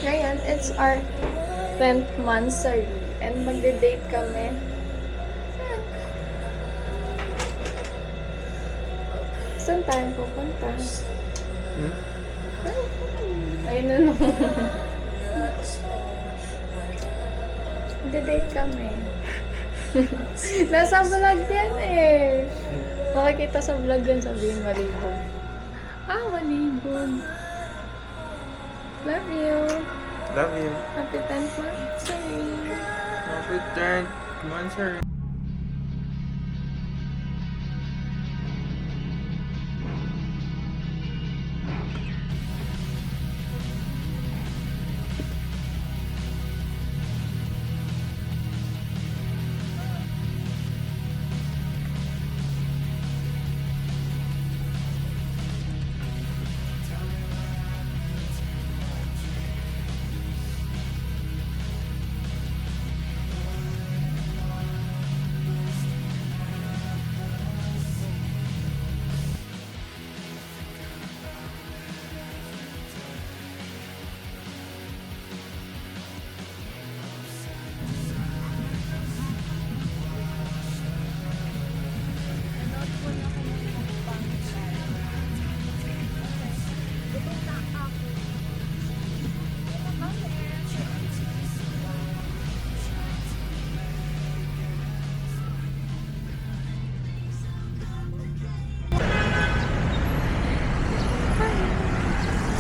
Ngayon, it's our 10th monthsary and magde-date kami. Saan tayo pupunta? Ayun na lang. Magde-date kami. Nasa vlog yan eh. Makikita sa vlog yan, sabihin malibog. Malibog. Love you. Love you. Happy 10th monthsary. Happy 10th monthsary.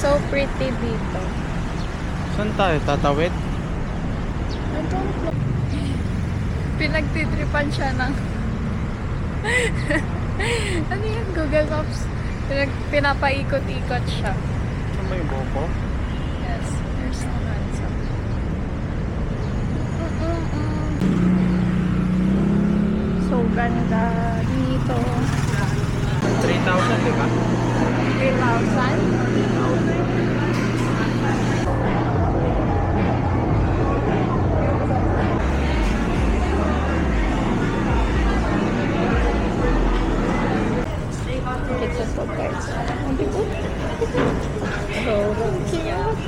So pretty dito. Saan tayo? Tatawid? I don't know. Pinagtitripan siya ng ano yun? Google Maps. Pinapaikot-ikot siya. Saan ba yung buko? Yes, there's so handsome. So ganda dito. 3,000, di ba? 3,000? It's so guys. So cute.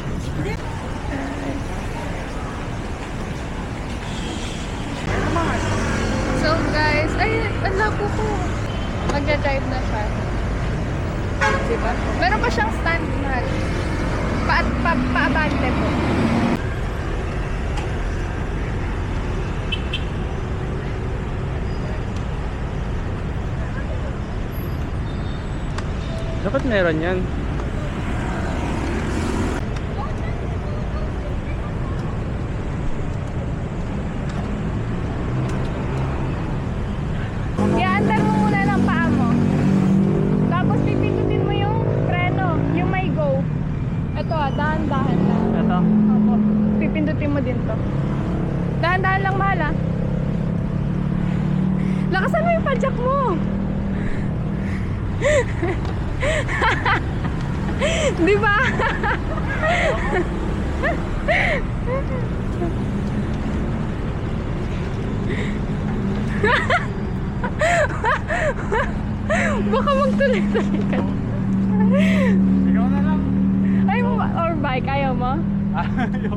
So guys, ay, ang labo ko. Magja-drive na siya. Diba? Meron pa siyang stand na. Paabante po. Dapat meron yan. Iandar mo muna ng paa mo. Tapos pipindutin mo yung preno, yung may go. Ito dahan-dahan lang. Ito? Opo. Pipindutin mo din to. Dahan-dahan lang, mahal ah. Lakasan mo yung padjak mo. Di ba? Baka magtuloy-tuloy ka. Ikaw na lang. Ay, or bike, ayaw mo? Ayaw.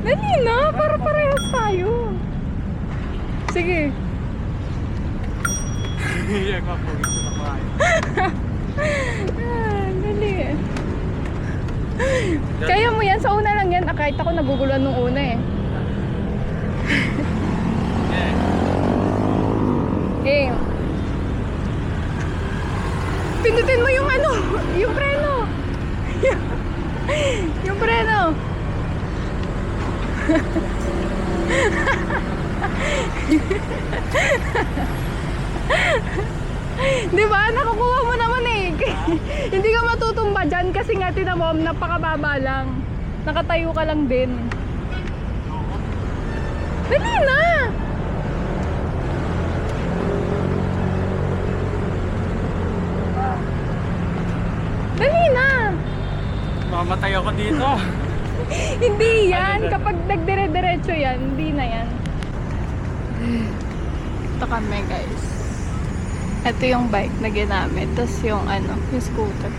Dali na, para parehas tayo. Sige. Iyak ako. Gusto na kumain. Dali. Kaya mo yan, sa una lang yan. Kahit ako naguguluhan nung una eh. Okay. Pindutin mo yung ano, yung preno. Yung preno. Diba? Nakukuha mo naman eh. Hindi ka matutumba dyan kasi nga tinamo, napakababa lang. Nakatayo ka lang din. Dali na! Dali na! Mamatay ako dito. Hindi yan. Kapag nagdire-diretso yan, hindi na yan. Ito kami guys. Ito yung bike na ginamit. Tapos yung ano, yung scooter.